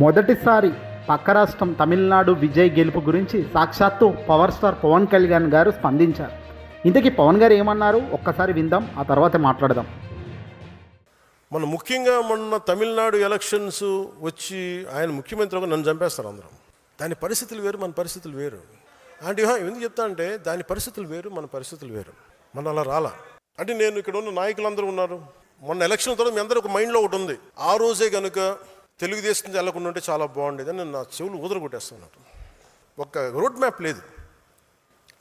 మొదటిసారి పక్క రాష్ట్రం తమిళనాడు విజయ్ గెలుపు గురించి సాక్షాత్తు పవర్ స్టార్ పవన్ కళ్యాణ్ గారు స్పందించారు. ఇంతకీ పవన్ గారు ఏమన్నారు ఒక్కసారి విందాం, ఆ తర్వాత మాట్లాడదాం. ముఖ్యంగా మొన్న తమిళనాడు ఎలక్షన్స్ వచ్చి ఆయన ముఖ్యమంత్రిగా నన్ను చంపేస్తారు అందరం. దాని పరిస్థితులు వేరు, మన పరిస్థితులు వేరు. అంటే ఎందుకు చెప్తా అంటే దాని పరిస్థితులు వేరు, మన పరిస్థితులు వేరు. మన అలా రాలా అంటే నేను ఇక్కడ ఉన్న నాయకులందరూ ఉన్నారు. మొన్న ఎలక్షన్ తర్వాత మీ అందరూ ఒక మైండ్లో ఒకటి ఉంది, ఆ రోజే కనుక తెలుగుదేశం వెళ్ళకుండా ఉంటే చాలా బాగుండేది అని నా చెవులు ఊదరగొట్టేస్తున్నట్టు. ఒక రోడ్ మ్యాప్ లేదు,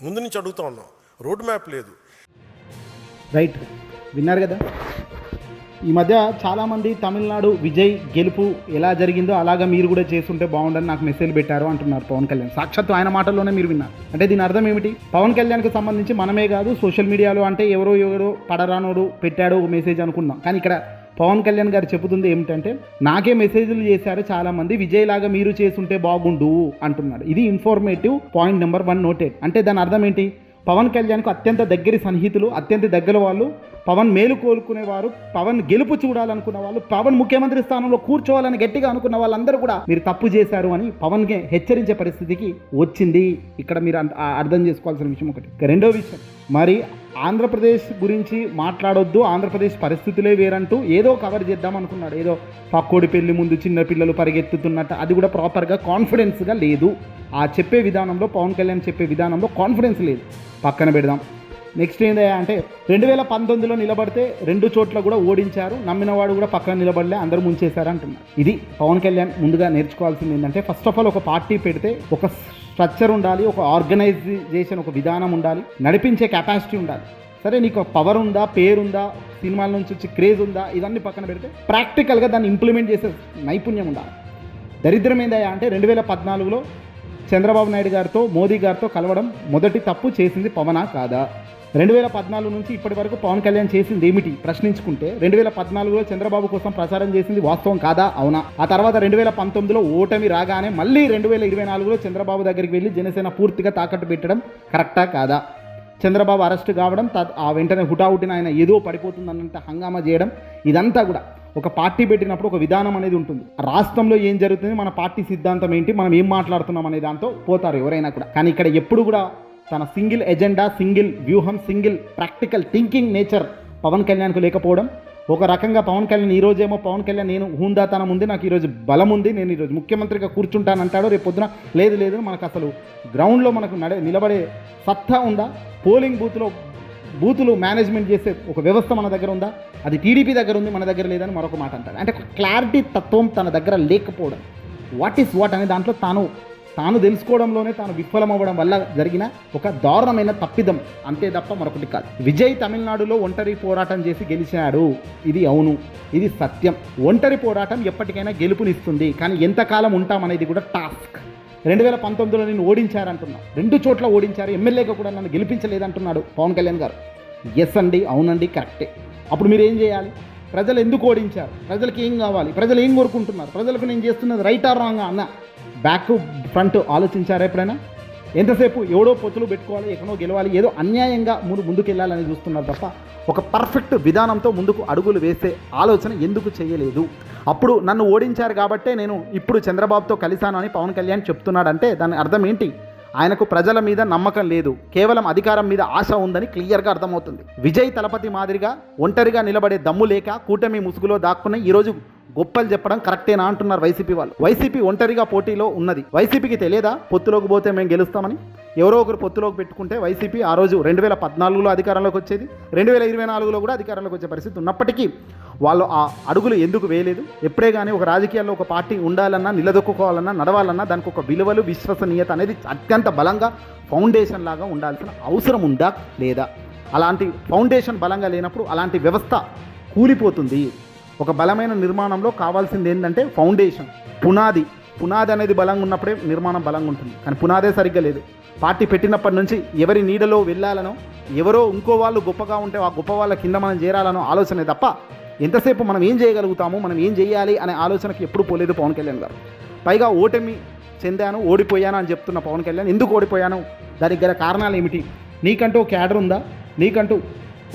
ముందు నుంచి అడుగుతా ఉన్నాం, రోడ్ మ్యాప్ లేదు. రైట్, విన్నారు కదా. ఈ మధ్య చాలామంది తమిళనాడు విజయ్ గెలుపు ఎలా జరిగిందో అలాగా మీరు కూడా చేస్తుంటే బాగుండని నాకు మెసేజ్ పెట్టారు అంటున్నారు పవన్ కళ్యాణ్. సాక్షాత్తు ఆయన మాటల్లోనే మీరు విన్నారు. అంటే దీని అర్థం ఏమిటి? పవన్ కళ్యాణ్కి సంబంధించి మనమే కాదు, సోషల్ మీడియాలో అంటే ఎవరో పడరానోడు పెట్టాడు ఒక మెసేజ్ అనుకున్నాం. కానీ ఇక్కడ పవన్ కళ్యాణ్ గారు చెబుతుంది ఏమిటంటే, నాకే మెసేజ్లు చేశారు చాలామంది, విజయ్ లాగా మీరు చేసుంటే బాగుండు అంటున్నాడు. ఇది ఇన్ఫర్మేటివ్ పాయింట్ నెంబర్ 1 నోటెడ్. అంటే దాని అర్థం ఏంటి? పవన్ కళ్యాణ్కు అత్యంత దగ్గరి సన్నిహితులు, అత్యంత దగ్గర వాళ్ళు, పవన్ మేలు కోరుకునేవారు, పవన్ గెలుపు చూడాలనుకున్న వాళ్ళు, పవన్ ముఖ్యమంత్రి స్థానంలో కూర్చోవాలని గట్టిగా అనుకున్న వాళ్ళందరూ కూడా మీరు తప్పు చేశారు అని పవన్కి హెచ్చరించే పరిస్థితికి వచ్చింది. ఇక్కడ మీరు అర్థం చేసుకోవాల్సిన విషయం ఒకటి. రెండో విషయం, మరి ఆంధ్రప్రదేశ్ గురించి మాట్లాడొద్దు, ఆంధ్రప్రదేశ్ పరిస్థితులే వేరంటూ ఏదో కవర్ చేద్దాం అనుకున్నాడు. ఏదో పక్కోడి పెళ్లి ముందు చిన్న పిల్లలు పరిగెత్తుతున్నట్టు, అది కూడా ప్రాపర్గా కాన్ఫిడెన్స్గా లేదు. ఆ చెప్పే విధానంలో, పవన్ కళ్యాణ్ చెప్పే విధానంలో కాన్ఫిడెన్స్ లేదు. పక్కన పెడదాం. నెక్స్ట్ ఏందయ్యా అంటే 2019లో నిలబడితే 2 చోట్ల కూడా ఓడించారు, నమ్మినవాడు కూడా పక్కన నిలబడలే, అందరూ ముంచేశారు అంటున్నారు. ఇది పవన్ కళ్యాణ్ ముందుగా నేర్చుకోవాల్సింది ఏంటంటే, ఫస్ట్ ఆఫ్ ఆల్ ఒక పార్టీ పెడితే ఒక స్ట్రక్చర్ ఉండాలి, ఒక ఆర్గనైజేషన్, ఒక విధానం ఉండాలి, నడిపించే కెపాసిటీ ఉండాలి. సరే, నీకు పవర్ ఉందా, పేరుందా, సినిమాల నుంచి వచ్చి క్రేజ్ ఉందా, ఇవన్నీ పక్కన పెడితే ప్రాక్టికల్గా దాన్ని ఇంప్లిమెంట్ చేసే నైపుణ్యం ఉండాలి. దరిద్రం ఏందయ్యా అంటే 2014లో చంద్రబాబు నాయుడు గారితో, మోదీ గారితో కలవడం మొదటి తప్పు చేసింది పవనా కాదా? 2014 నుంచి ఇప్పటి వరకు పవన్ కళ్యాణ్ చేసింది ఏమిటి ప్రశ్నించుకుంటే, 2014లో చంద్రబాబు కోసం ప్రచారం చేసింది వాస్తవం కాదా, అవునా? ఆ తర్వాత 2019లో ఓటమి రాగానే మళ్ళీ 2024లో చంద్రబాబు దగ్గరికి వెళ్ళి జనసేన పూర్తిగా తాకట్టు పెట్టడం కరెక్టా కాదా? చంద్రబాబు అరెస్ట్ కావడం, ఆ వెంటనే హుటాహుటిన ఆయన ఏదో పడిపోతుందన్నంత హంగామా చేయడం, ఇదంతా కూడా ఒక పార్టీ పెట్టినప్పుడు ఒక విధానం అనేది ఉంటుంది. రాష్ట్రంలో ఏం జరుగుతుంది, మన పార్టీ సిద్ధాంతం ఏంటి, మనం ఏం మాట్లాడుతున్నాం అనే దాంతో పోతారు ఎవరైనా కూడా. కానీ ఇక్కడ ఎప్పుడు కూడా తన సింగిల్ ఎజెండా, సింగిల్ వ్యూహం, single practical thinking nature Pavan కళ్యాణ్కు లేకపోవడం. ఒక రకంగా పవన్ కళ్యాణ్ ఈరోజేమో పవన్ కళ్యాణ్ నేను హూందాతనం ఉంది, నాకు ఈరోజు బలం ఉంది, నేను ఈరోజు ముఖ్యమంత్రిగా కూర్చుంటానంటాడు, రేపు పొద్దున లేదు మనకు అసలు గ్రౌండ్లో మనకు నిలబడే సత్తా ఉందా, పోలింగ్ బూతులు మేనేజ్మెంట్ చేసే ఒక వ్యవస్థ మన దగ్గర ఉందా, అది టీడీపీ దగ్గర ఉంది, మన దగ్గర లేదని మరొక మాట అంటారు. అంటే ఒక క్లారిటీ తత్వం తన దగ్గర లేకపోవడం, వాట్ ఈస్ వాట్ అనే దాంట్లో తాను తెలుసుకోవడంలోనే తాను విఫలమవ్వడం వల్ల జరిగిన ఒక దారుణమైన తప్పిదం, అంతే తప్ప మరొకటి కాదు. విజయ్ తమిళనాడులో ఒంటరి పోరాటం చేసి గెలిచాడు, ఇది అవును, ఇది సత్యం. ఒంటరి పోరాటం ఎప్పటికైనా గెలుపునిస్తుంది, కానీ ఎంతకాలం ఉంటామనేది కూడా టాస్క్. 2019లో నేను ఓడించారంటున్నా, 2 చోట్ల ఓడించారు, ఎమ్మెల్యేగా కూడా నన్ను గెలిపించలేదంటున్నాడు పవన్ కళ్యాణ్ గారు. ఎస్ అండి, అవునండి, కరెక్టే. అప్పుడు మీరు ఏం చేయాలి? ప్రజలు ఎందుకు ఓడించారు, ప్రజలకు ఏం కావాలి, ప్రజలు ఏం కోరుకుంటున్నారు, ప్రజలకు నేను చేస్తున్నది రైట్ ఆర్ రాంగ్ అన్న బ్యాక్ ఫ్రంట్ ఆలోచించారా ఎప్పుడైనా? ఎంతసేపు ఎవడో పొత్తులు పెట్టుకోవాలి, ఎక్కడో గెలవాలి, ఏదో అన్యాయంగా ముందుకు వెళ్ళాలని చూస్తున్నారు తప్ప ఒక పర్ఫెక్ట్ విధానంతో ముందుకు అడుగులు వేసే ఆలోచన ఎందుకు చేయలేదు? అప్పుడు నన్ను ఓడించారు కాబట్టే నేను ఇప్పుడు చంద్రబాబుతో కలిశాను అని పవన్ కళ్యాణ్ చెప్తున్నాడంటే దాని అర్థం ఏంటి? ఆయనకు ప్రజల మీద నమ్మకం లేదు, కేవలం అధికారం మీద ఆశ ఉందని క్లియర్గా అర్థమవుతుంది. విజయ్ తలపతి మాదిరిగా ఒంటరిగా నిలబడే దమ్ము లేక కూటమి ముసుగులో దాక్కుని ఈరోజు గొప్పలు చెప్పడం కరెక్టేనా అంటున్నారు వైసీపీ వాళ్ళు. వైసీపీ ఒంటరిగా పోటీలో ఉన్నది. వైసీపీకి తెలియదా పొత్తులోకి పోతే మేము గెలుస్తామని? ఎవరో ఒకరు పొత్తులోకి పెట్టుకుంటే వైసీపీ ఆ రోజు 2014లో అధికారంలోకి వచ్చేది, 2024లో కూడా అధికారంలోకి వచ్చే పరిస్థితి ఉన్నప్పటికీ వాళ్ళు ఆ అడుగులు ఎందుకు వేయలేదు? ఎప్పుడే కానీ ఒక రాజకీయాల్లో ఒక పార్టీ ఉండాలన్నా, నిలదొక్కుకోవాలన్నా, నడవాలన్నా దానికి ఒక విలువలు, విశ్వసనీయత అనేది అత్యంత బలంగా ఫౌండేషన్ లాగా ఉండాల్సిన అవసరం ఉందా లేదా? అలాంటి ఫౌండేషన్ బలంగా లేనప్పుడు అలాంటి వ్యవస్థ కూలిపోతుంది. ఒక బలమైన నిర్మాణంలో కావాల్సింది ఏంటంటే ఫౌండేషన్, పునాది అనేది బలంగా ఉన్నప్పుడే నిర్మాణం బలంగా ఉంటుంది. కానీ పునాదే సరిగ్గా లేదు. పార్టీ పెట్టినప్పటి నుంచి ఎవరి నీడలో వెళ్ళాలనో, ఎవరో ఇంకో వాళ్ళు గొప్పగా ఉంటే ఆ గొప్ప వాళ్ళ కింద మనం చేరాలనో ఆలోచనే తప్ప ఎంతసేపు మనం ఏం చేయగలుగుతాము, మనం ఏం చేయాలి అనే ఆలోచనకి ఎప్పుడు పోలేదు పవన్ కళ్యాణ్ గారు. పైగా ఓటమి చెందాను, ఓడిపోయాను అని చెప్తున్న పవన్ కళ్యాణ్ ఎందుకు ఓడిపోయాను, దానికి గల కారణాలు ఏమిటి? నీకంటూ క్యాడర్ ఉందా, నీకంటూ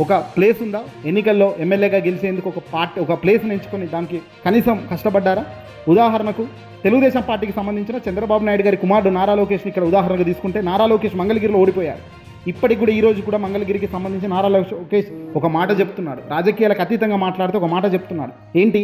ఒక ప్లేస్ ఉందా? ఎన్నికల్లో ఎమ్మెల్యేగా గెలిచేందుకు ఒక పార్టీ ఒక ప్లేస్ని ఎంచుకొని దానికి కనీసం కష్టపడ్డారా? ఉదాహరణకు తెలుగుదేశం పార్టీకి సంబంధించిన చంద్రబాబు నాయుడు గారి కుమారుడు నారా లోకేష్ని ఇక్కడ ఉదాహరణగా తీసుకుంటే, నారా లోకేష్ మంగళగిరిలో ఓడిపోయారు. ఇప్పటికి కూడా ఈ రోజు కూడా మంగళగిరికి సంబంధించి నారా లోకేష్ ఒక మాట చెప్తున్నాడు, రాజకీయాలకు అతీతంగా మాట్లాడుతూ ఒక మాట చెప్తున్నాడు. ఏంటి?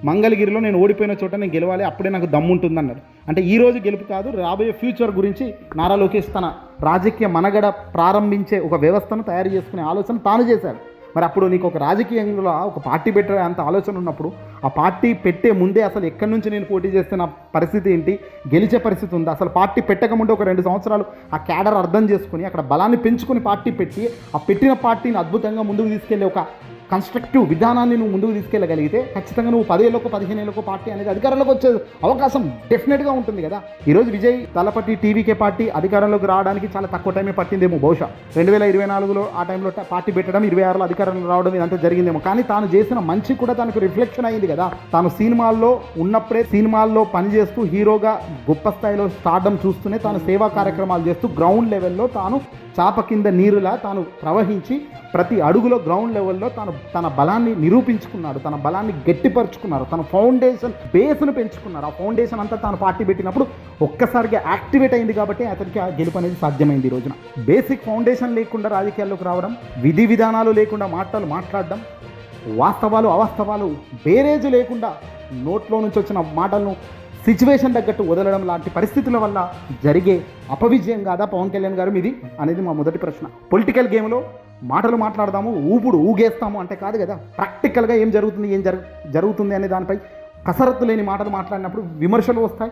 మంగళగిరిలో నేను ఓడిపోయిన చోట నేను గెలవాలి, అప్పుడే నాకు దమ్ముంటుంది అన్నాడు. అంటే ఈ రోజు గెలుపు కాదు, రాబోయే ఫ్యూచర్ గురించి నారా లోకేష్ తన రాజకీయ మనగడ ప్రారంభించే ఒక వ్యవస్థను తయారు చేసుకునే ఆలోచన తాను చేశాడు. మరి అప్పుడు నీకు ఒక రాజకీయంలో ఒక పార్టీ పెట్టే అంత ఆలోచన ఉన్నప్పుడు ఆ పార్టీ పెట్టే ముందే అసలు ఎక్కడి నుంచి నేను పోటీ చేస్తే నా పరిస్థితి ఏంటి, గెలిచే పరిస్థితి ఉందా, అసలు పార్టీ పెట్టకముందే ఒక 2 సంవత్సరాలు ఆ క్యాడర్ అర్థం చేసుకుని అక్కడ బలాన్ని పెంచుకుని పార్టీ పెట్టి ఆ పెట్టిన పార్టీని అద్భుతంగా ముందుకు తీసుకెళ్లే ఒక కన్స్ట్రక్టివ్ విధానాన్ని నువ్వు ముందుకు తీసుకెళ్ళగలిగితే ఖచ్చితంగా నువ్వు 10 ఏళ్ళకో 15 ఏళ్ళకో పార్టీ అనేది అధికారంలోకి వచ్చే అవకాశం డెఫినెట్గా ఉంటుంది కదా. ఈరోజు విజయ్ తలపతి టీవీకే పార్టీ అధికారంలోకి రావడానికి చాలా తక్కువ టైమే పట్టిందేమో, బహుశా 2024లో ఆ టైంలో పార్టీ పెట్టడం, 26లో అధికారంలో రావడం ఇదంతా జరిగిందేమో. కానీ తాను చేసిన మంచి కూడా తనకు రిఫ్లెక్షన్ అయింది కదా. తాను సినిమాల్లో ఉన్నప్పుడే సినిమాల్లో పనిచేస్తూ హీరోగా గొప్ప స్థాయిలో స్టార్డమ్ చూస్తూనే తాను సేవా కార్యక్రమాలు చేస్తూ గ్రౌండ్ లెవెల్లో తాను చాప కింద నీరులా తాను ప్రవహించి ప్రతి అడుగులో గ్రౌండ్ లెవెల్లో తాను తన బలాన్ని నిరూపించుకున్నాడు, తన బలాన్ని గట్టిపరుచుకున్నారు, తన ఫౌండేషన్ బేస్ను పెంచుకున్నారు. ఆ ఫౌండేషన్ అంతా తాను పార్టీ పెట్టినప్పుడు ఒక్కసారిగా యాక్టివేట్ అయింది కాబట్టి అతనికి ఆ గెలుపు అనేది సాధ్యమైంది. ఈ రోజున బేసిక్ ఫౌండేషన్ లేకుండా రాజకీయాల్లోకి రావడం, విధి విధానాలు లేకుండా మాట్లాడడం, వాస్తవాలు అవాస్తవాలు బేరేజు లేకుండా నోట్లో నుంచి వచ్చిన మాటలను సిచ్యువేషన్ తగ్గట్టు వదలడం లాంటి పరిస్థితుల వల్ల జరిగే అపవిజయం కాదా పవన్ కళ్యాణ్ గారు మీది అనేది మా మొదటి ప్రశ్న. పొలిటికల్ గేమ్లో మాటలు మాట్లాడదాము, ఊగేస్తాము అంటే కాదు కదా. ప్రాక్టికల్గా ఏం జరుగుతుంది అనే దానిపై కసరత్తు లేని మాటలు మాట్లాడినప్పుడు విమర్శలు వస్తాయి.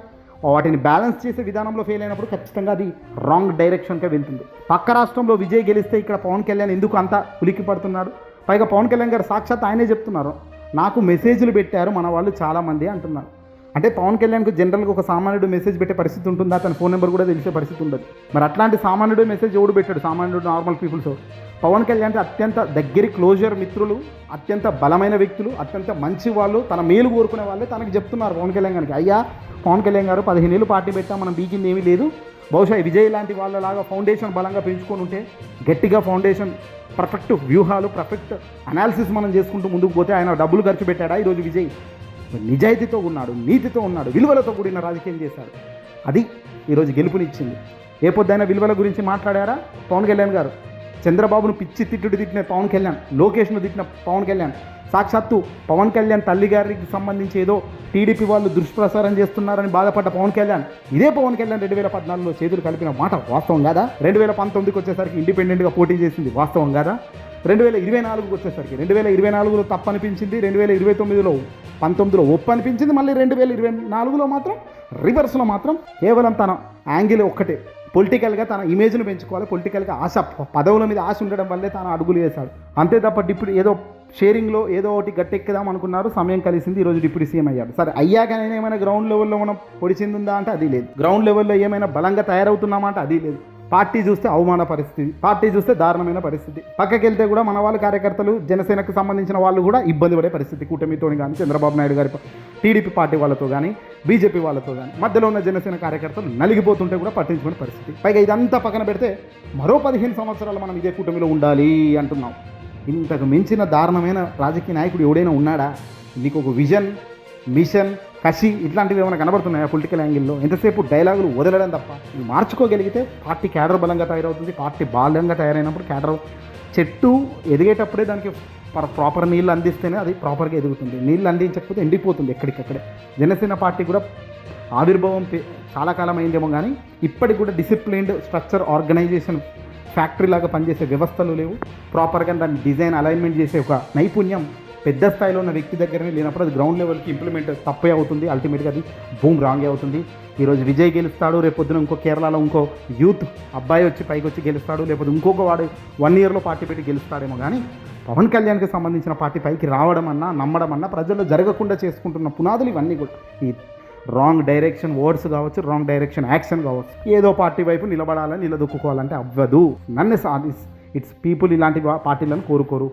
వాటిని బ్యాలెన్స్ చేసే విధానంలో ఫెయిల్ అయినప్పుడు ఖచ్చితంగా అది రాంగ్ డైరెక్షన్కే వెళ్తుంది. పక్క రాష్ట్రంలో విజయ్ గెలిస్తే ఇక్కడ పవన్ కళ్యాణ్ ఎందుకు అంత ఉలిక్కి పడుతున్నాడు? పైగా పవన్ కళ్యాణ్ గారు సాక్షాత్ ఆయనే చెప్తున్నారు, నాకు మెసేజ్లు పెట్టారు మన వాళ్ళు చాలామంది అంటున్నారు. అంటే పవన్ కళ్యాణ్కు జనరల్గా ఒక సామాన్యుడు మెసేజ్ పెట్టే పరిస్థితి ఉంటుందా? తన ఫోన్ నెంబర్ కూడా తెలిసే పరిస్థితి ఉండదు. మరి అట్లాంటి సామాన్యుడు మెసేజ్ ఎవడు పెట్టాడు? సామాన్యుడు నార్మల్ పీపుల్స్. పవన్ కళ్యాణ్ అత్యంత దగ్గరి క్లోజర్ మిత్రులు, అత్యంత బలమైన వ్యక్తులు, అత్యంత మంచి వాళ్ళు, తన మేలు కోరుకునే వాళ్ళే తనకు చెప్తున్నారు పవన్ కళ్యాణ్ గారికి, అయ్యా పవన్ కళ్యాణ్ గారు 15 ఏళ్ళు పార్టీ పెట్టాం, మనం బీకింది ఏమీ లేదు, బహుశా విజయ్ లాంటి వాళ్ళలాగా ఫౌండేషన్ బలంగా పెంచుకొని ఉంటే గట్టిగా ఫౌండేషన్ పర్ఫెక్ట్ వ్యూహాలు పర్ఫెక్ట్ అనాలిసిస్ మనం చేసుకుంటూ ముందుకు పోతే ఆయన డబ్బులు ఖర్చు పెట్టాడా? ఈరోజు విజయ్ నిజాయితీతో ఉన్నాడు, నీతితో ఉన్నాడు, విలువలతో కూడిన రాజకీయం చేశాడు. అది ఈరోజు గెలుపునిచ్చింది. ఏ పొద్దైనా విలువల గురించి మాట్లాడారా పవన్ కళ్యాణ్ గారు? చంద్రబాబును పిచ్చి తిట్టిన పవన్ కళ్యాణ్, లోకేష్ను తిట్టిన పవన్ కళ్యాణ్, సాక్షాత్తు పవన్ కళ్యాణ్ తల్లి గారికి సంబంధించి ఏదో టీడీపీ వాళ్ళు దుష్ప్రచారం చేస్తున్నారని బాధపడ్డ పవన్ కళ్యాణ్, ఇదే పవన్ కళ్యాణ్ 2014లో చేతులు కలిపిన మాట వాస్తవం కాదా? 2019కి వచ్చేసరికి ఇండిపెండెంట్గా పోటీ చేసింది వాస్తవం కాదా? 2024కి వచ్చేసరికి 2024లో తప్పు అనిపించింది, 2029లో 19లో ఒప్పు అనిపించింది, మళ్ళీ 2024లో మాత్రం రివర్స్లో మాత్రం కేవలం తన యాంగిల్ ఒక్కటే, పొలిటికల్గా తన ఇమేజ్ను పెంచుకోవాలి, పొలిటికల్గా ఆశ, పదవుల మీద ఆశ ఉండడం వల్లే తాను అడుగులు వేశాడు. అంతే తప్ప ఇప్పుడు ఏదో షేరింగ్లో ఏదో ఒకటి గట్టెక్కుదాం అనుకున్నారు, సమయం కలిసింది, ఈరోజు డిప్యూటీ సీఎం అయ్యాడు. సరే అయ్యాకనైనా ఏమైనా గ్రౌండ్ లెవెల్లో మనం పొడిచిందా అంటే అది లేదు. గ్రౌండ్ లెవెల్లో ఏమైనా బలంగా తయారవుతున్నామా అంటే అది లేదు. పార్టీ చూస్తే అవమాన పరిస్థితి, పార్టీ చూస్తే దారుణమైన పరిస్థితి. పక్కకి వెళ్తే కూడా మన వాళ్ళ కార్యకర్తలు, జనసేనకు సంబంధించిన వాళ్ళు కూడా ఇబ్బంది పడే పరిస్థితి. కూటమితో కానీ, చంద్రబాబు నాయుడు గారి టీడీపీ పార్టీ వాళ్ళతో కానీ, బీజేపీ వాళ్ళతో కానీ, మధ్యలో ఉన్న జనసేన కార్యకర్తలు నలిగిపోతుంటే కూడా పట్టించుకునే పరిస్థితి. పైగా ఇదంతా పక్కన పెడితే మరో 15 సంవత్సరాలు మనం ఇదే కూటమిలో ఉండాలి అంటున్నాం. ఇంతకు మించిన దారుణమైన రాజకీయ నాయకుడు ఎవడైనా ఉన్నాడా? నీకు ఒక విజన్, మిషన్, కసి ఇట్లాంటివి ఏమైనా కనబడుతున్నాయా పొలిటికల్ యాంగిల్లో? ఎంతసేపు డైలాగులు వదలడం తప్ప. ఇది మార్చుకోగలిగితే పార్టీ క్యాడర్ బలంగా తయారవుతుంది. పార్టీ బలంగా తయారైనప్పుడు క్యాడర్ చెట్టు ఎదిగేటప్పుడే దానికి ప్రాపర్ నీళ్ళు అందిస్తేనే అది ప్రాపర్గా ఎదుగుతుంది. నీళ్ళు అందించకపోతే ఎండిపోతుంది ఎక్కడికక్కడే. జనసేన పార్టీ కూడా ఆవిర్భావం చాలా కాలం అయిందేమో కానీ ఇప్పటికి కూడా డిసిప్లిన్డ్ స్ట్రక్చర్, ఆర్గనైజేషన్, ఫ్యాక్టరీ లాగా పనిచేసే వ్యవస్థలు లేవు. ప్రాపర్గా దాన్ని డిజైన్, అలైన్మెంట్ చేసే ఒక నైపుణ్యం పెద్ద స్థాయిలో ఉన్న వ్యక్తి దగ్గరనే లేనప్పుడు అది గ్రౌండ్ లెవెల్కి ఇంప్లిమెంట్ తప్పే అవుతుంది. అల్టిమేట్గా అది రాంగే అవుతుంది. ఈరోజు విజయ్ గెలుస్తాడు, రేపు పొద్దున ఇంకో కేరళలో ఇంకో యూత్ అబ్బాయి వచ్చి పైకి వచ్చి గెలుస్తాడు, లేకపోతే ఇంకొక వాడు 1 ఇయర్లో పార్టీ పెట్టి గెలుస్తాడేమో. కానీ పవన్ కళ్యాణ్కి సంబంధించిన పార్టీ పైకి రావడం అన్నా, నమ్మడం అన్నా, ప్రజల్లో జరగకుండా చేసుకుంటున్న పునాదులు ఇవన్నీ కూడా ఈ రాంగ్ డైరెక్షన్ వర్డ్స్ కావచ్చు, రాంగ్ డైరెక్షన్ యాక్షన్ కావచ్చు. ఏదో పార్టీ వైపు నిలబడాలని, నిలదొక్కుకోవాలంటే అవ్వదు. నన్ను ఇట్స్ పీపుల్ ఇలాంటి పార్టీలను కోరుకోరు.